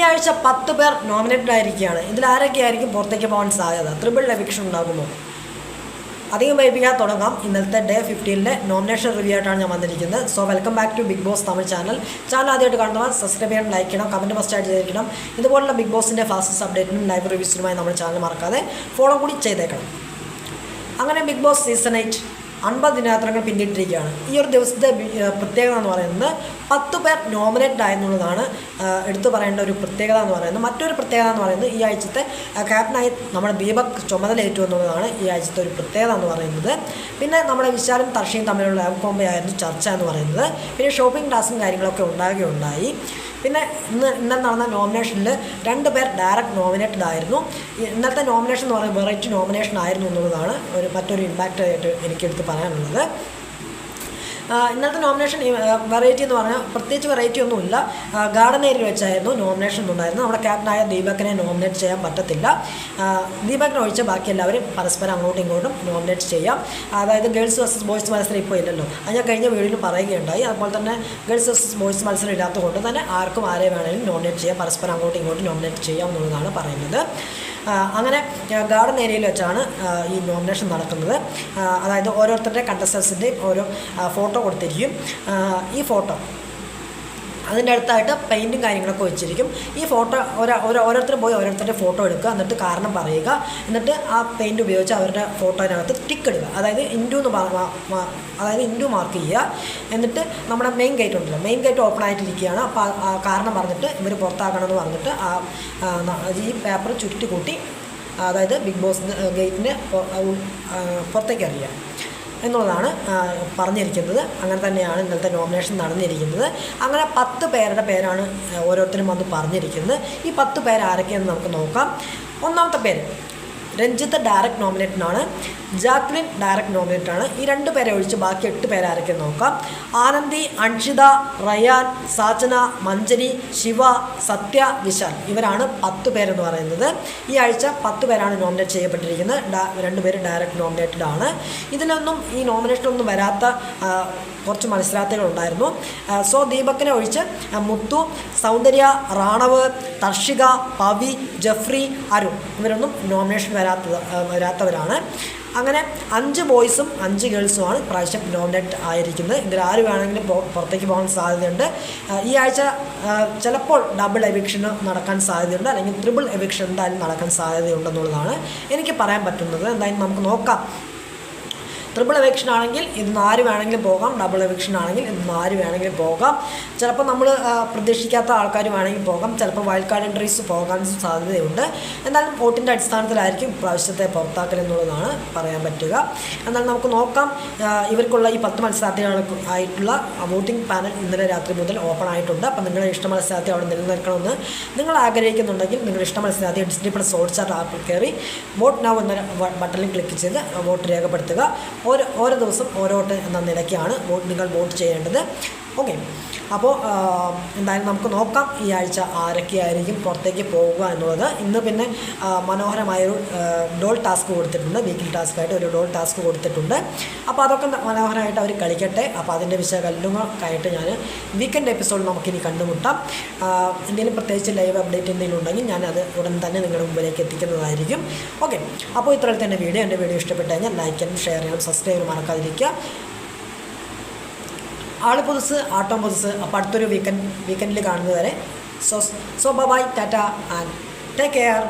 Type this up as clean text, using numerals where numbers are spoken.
ആഴ്ച 10 പേർ നോമിനേറ്റഡ് ആയിരിക്കുകയാണ്. ഇതിലാരൊക്കെയായിരിക്കും പുറത്തേക്ക് പോകാൻ സാധ്യത? ട്രിപ്പിൾ എവിക്ഷൻ ഉണ്ടാകുമോ? അധികം വൈകിപ്പിക്കാൻ തുടങ്ങാം. ഇന്നത്തെ ഡേ 15 നോമിനേഷൻ റിവ്യൂ ആയിട്ടാണ് ഞാൻ വന്നിരിക്കുന്നത്. So welcome back to Bigg Boss Tamil channel. ആദ്യമായിട്ട് കാണുന്നവർ സബ്സ്ക്രൈബ് ചെയ്യണം, ലൈക്ക് ചെയ്യണം, കമൻറ്റ് മസ്റ്റായിട്ട് ചെയ്തിരിക്കണം. ഇതുപോലുള്ള ബിഗ് ബോസിൻ്റെ ഫാസ്റ്റസ്റ്റ് അപ്ഡേറ്റിനും ലൈവ് റിവ്യൂസിനുമായി നമ്മുടെ ചാനൽ മറക്കാതെ ഫോളോ കൂടി ചെയ്തേക്കണം. അങ്ങനെ ബിഗ് ബോസ് സീസൺ 8 50 ദിനയാത്രകൾ പിന്നിട്ടിരിക്കുകയാണ്. ഈ ഒരു ദിവസത്തെ പ്രത്യേകത എന്ന് പറയുന്നത് 10 പേർ നോമിനേറ്റഡ് ആയെന്നുള്ളതാണ് എടുത്തു പറയേണ്ട ഒരു പ്രത്യേകത എന്ന് പറയുന്നത്. മറ്റൊരു പ്രത്യേകത എന്ന് പറയുന്നത് ഈ ആഴ്ചത്തെ ക്യാപ്റ്റനായി നമ്മുടെ ദീപക് ചുമതലയേറ്റു എന്നുള്ളതാണ് ഈ ആഴ്ചത്തെ ഒരു പ്രത്യേകത എന്ന് പറയുന്നത്. പിന്നെ നമ്മുടെ വിശാലും തർഷിയും തമ്മിലുള്ള ലവ് കോംബോ ആയിരുന്നു ചർച്ച എന്ന് പറയുന്നത്. പിന്നെ ഷോപ്പിംഗ് ടാസ്കും കാര്യങ്ങളൊക്കെ ഉണ്ടായി. പിന്നെ ഇന്നലെ നടന്ന നോമിനേഷനിൽ 2 പേർ ഡയറക്റ്റ് നോമിനേറ്റഡ് ആയിരുന്നു. ഇന്നത്തെ നോമിനേഷൻ എന്ന് പറയുന്നത് വെറൈറ്റി നോമിനേഷൻ ആയിരുന്നു എന്നുള്ളതാണ് മറ്റൊരു ഇമ്പാക്റ്റ് ആയിട്ട് എനിക്കെടുത്ത് പറയാനുള്ളത്. ഇന്നത്തെ നോമിനേഷൻ വെറൈറ്റി എന്ന് പറഞ്ഞാൽ പ്രത്യേകിച്ച് വെറൈറ്റി ഒന്നുമില്ല. ഗാർഡൻ ഏരിയയിൽ വെച്ചായിരുന്നു നോമിനേഷൻ ഉണ്ടായിരുന്നു. നമ്മുടെ ക്യാപ്റ്റനായ ദീപകിനെ നോമിനേറ്റ് ചെയ്യാൻ പറ്റത്തില്ല. ദീപകിനെ ഒഴിച്ച് ബാക്കി എല്ലാവരും പരസ്പരം അങ്ങോട്ടും ഇങ്ങോട്ടും നോമിനേറ്റ് ചെയ്യാം. അതായത് ഗേൾസ് വേഴ്സസ് ബോയ്സ് മത്സരം ഇപ്പോൾ ഇല്ലല്ലോ, അത് ഞാൻ കഴിഞ്ഞ വീഡിയോയിൽ പറയുകയുണ്ടായി. അതുപോലെ തന്നെ ഗേൾസ് വേഴ്സസ് ബോയ്സ് മത്സരം ഇല്ലാത്തതുകൊണ്ട് തന്നെ ആർക്കും ആരെ വേണമെങ്കിലും നോമിനേറ്റ് ചെയ്യാം, പരസ്പരം അങ്ങോട്ടും ഇങ്ങോട്ടും നോമിനേറ്റ് ചെയ്യാം എന്നുള്ളതാണ് പറയുന്നത്. അങ്ങനെ ഗാർഡൻ ഏരിയയിൽ വെച്ചാണ് ഈ നോമിനേഷൻ നടക്കുന്നത്. അതായത് ഓരോരുത്തരുടെ കണ്ടസ്റ്റൻസിൻ്റെയും ഓരോ ഫോട്ടോ കൊടുത്തിരിക്കും. ഈ ഫോട്ടോ അതിൻ്റെ അടുത്തായിട്ട് പെയിൻറ്റും കാര്യങ്ങളൊക്കെ വെച്ചിരിക്കും. ഈ ഫോട്ടോ ഓരോരുത്തരും പോയി ഓരോരുത്തരുടെ ഫോട്ടോ എടുക്കുക, എന്നിട്ട് കാരണം പറയുക, എന്നിട്ട് ആ പെയിൻറ്റ് ഉപയോഗിച്ച് അവരുടെ ഫോട്ടോയിനകത്ത് ടിക്ക് ഇടുക. അതായത് ഇൻറ്റു മാർക്ക് ചെയ്യുക. എന്നിട്ട് നമ്മുടെ മെയിൻ ഗേറ്റ് ഉണ്ടല്ലോ, മെയിൻ ഗേറ്റ് ഓപ്പൺ ആയിട്ടിരിക്കുകയാണ്. അപ്പോൾ കാരണം പറഞ്ഞിട്ട് ഇവർ പുറത്താക്കണമെന്ന് പറഞ്ഞിട്ട് ഈ പേപ്പർ ചുരുട്ടി കൂട്ടി, അതായത് ബിഗ് ബോസ് ഗേറ്റിന് പുറത്തേക്ക് അറിയുക എന്നുള്ളതാണ് പറഞ്ഞിരിക്കുന്നത്. അങ്ങനെ തന്നെയാണ് ഇന്നത്തെ നോമിനേഷൻ നടന്നിരിക്കുന്നത്. അങ്ങനെ 10 പേരുടെ പേരാണ് ഓരോരുത്തരും വന്ന് പറഞ്ഞിരിക്കുന്നത്. ഈ 10 പേര് ആരൊക്കെയെന്ന് നമുക്ക് നോക്കാം. ഒന്നാമത്തെ പേര് രഞ്ജിത്ത് ഡയറക്റ്റ് നോമിനേറ്റഡാണ്. ജാക്ലിൻ ഡയറക്റ്റ് നോമിനേറ്റഡാണ്. ഈ 2 പേരെ ഒഴിച്ച് ബാക്കി 8 പേരെ ആരൊക്കെ നോക്കാം. ആനന്ദി, അൻഷിത, റയാൻ, സാചന, മഞ്ജരി, ശിവ, സത്യ, വിശാൽ, ഇവരാണ് 10 പേരെന്ന് പറയുന്നത്. ഈ ആഴ്ച 10 പേരാണ് നോമിനേറ്റ് ചെയ്യപ്പെട്ടിരിക്കുന്നത്. 2 പേര് ഡയറക്റ്റ് നോമിനേറ്റഡ് ആണ്. ഇതിലൊന്നും ഈ നോമിനേഷനൊന്നും വരാത്ത കുറച്ച് മത്സരാർത്ഥികളുണ്ടായിരുന്നു. സോ ദീപക്കിനെ ഒഴിച്ച് മുത്തു, സൗന്ദര്യ, റാണവ്, തർഷിക, പവി, ജഫ്രി, അരുൺ, ഇവരൊന്നും നോമിനേഷൻ വരാത്തവരാണ്. അങ്ങനെ 5 ബോയ്സും 5 ഗേൾസുമാണ് ഇപ്രാവശ്യം നോമിനേറ്റ് ആയിരിക്കുന്നത്. ഇതിൽ ആര് വേണമെങ്കിലും പുറത്തേക്ക് പോകാൻ സാധ്യതയുണ്ട്. ഈ ആഴ്ച ചിലപ്പോൾ ഡബിൾ എവിക്ഷൻ നടക്കാൻ സാധ്യതയുണ്ട്, അല്ലെങ്കിൽ ട്രിപ്പിൾ എവിക്ഷൻ എന്തായാലും നടക്കാൻ സാധ്യതയുണ്ടെന്നുള്ളതാണ് എനിക്ക് പറയാൻ പറ്റുന്നത്. എന്തായാലും നമുക്ക് നോക്കാം. ട്രിപ്പിൾ എവിക്ഷൻ ആണെങ്കിൽ ഇതിന് ആര് വേണമെങ്കിലും പോകാം, ഡബിൾ എവിക്ഷൻ ആണെങ്കിൽ ഇതിന് ആര് വേണമെങ്കിലും പോകാം. ചിലപ്പോൾ നമ്മൾ പ്രതീക്ഷിക്കാത്ത ആൾക്കാർ വേണമെങ്കിൽ പോകാം, ചിലപ്പോൾ വൈൽഡ് കാർഡ് എൻട്രീസ് പോകാൻ സാധ്യതയുണ്ട്. എന്നാലും വോട്ടിൻ്റെ അടിസ്ഥാനത്തിലായിരിക്കും പ്രാവശ്യത്തെ പുറത്താക്കൽ എന്നുള്ളതാണ് പറയാൻ പറ്റുക. എന്നാൽ നമുക്ക് നോക്കാം. ഇവർക്കുള്ള ഈ 10 മത്സരാർത്ഥികൾക്ക് ആയിട്ടുള്ള വോട്ടിംഗ് പാനൽ ഇന്നലെ രാത്രി മുതൽ ഓപ്പൺ ആയിട്ടുണ്ട്. അപ്പോൾ നിങ്ങളുടെ ഇഷ്ട മത്സരാർത്ഥി അവിടെ നിലനിൽക്കണമെന്ന് നിങ്ങൾ ആഗ്രഹിക്കുന്നുണ്ടെങ്കിൽ നിങ്ങളുടെ ഇഷ്ട മത്സരാർത്ഥി ഡിസ്നി പ്ലസ് ഹോട്ട്സ്റ്റാർ ആപ്പിൽ കയറി വോട്ട് നൗ എന്ന ബട്ടണിൽ ക്ലിക്ക് ചെയ്ത് വോട്ട് രേഖപ്പെടുത്തുക. ഓരോ ദിവസം ഓരോ വോട്ട് എന്ന നിലയ്ക്കാണ് നിങ്ങൾ വോട്ട് ചെയ്യേണ്ടത്. ഓക്കെ, അപ്പോൾ എന്തായാലും നമുക്ക് നോക്കാം ഈ ആഴ്ച ആരൊക്കെയായിരിക്കും പുറത്തേക്ക് പോവുക എന്നുള്ളത്. ഇന്ന് പിന്നെ മനോഹരമായൊരു ഡോൾ ടാസ്ക് കൊടുത്തിട്ടുണ്ട്, വീക്കിലി ടാസ്ക്കായിട്ട് ഒരു ഡോൾ ടാസ്ക് കൊടുത്തിട്ടുണ്ട്. അപ്പോൾ അതൊക്കെ മനോഹരമായിട്ട് അവർ കളിക്കട്ടെ. അപ്പോൾ അതിൻ്റെ വിശകലനങ്ങൾക്കായിട്ട് ഞാൻ വീക്കെൻഡ് എപ്പിസോഡ് നമുക്കിനി കണ്ടുമുട്ടാം. എന്തെങ്കിലും പ്രത്യേകിച്ച് ലൈവ് അപ്ഡേറ്റ് എന്തെങ്കിലും ഉണ്ടെങ്കിൽ ഞാനത് ഉടൻ തന്നെ നിങ്ങളുടെ മുമ്പിലേക്ക് എത്തിക്കുന്നതായിരിക്കും. ഓക്കെ, അപ്പോൾ ഇത്രയും തന്നെ എൻ്റെ വീഡിയോ ഇഷ്ടപ്പെട്ട് കഴിഞ്ഞാൽ ലൈക്ക് ചെയ്യാനും ഷെയർ ചെയ്യാനും സബ്സ്ക്രൈബ് ചെയ്യാനും മറക്കാതിരിക്കുക. ആൾ പുതുസ് ആട്ടം പുതുസ്. അപ്പോൾ അടുത്തൊരു വീക്കെൻഡിൽ കാണുന്നതുവരെ so bye, tata and take care.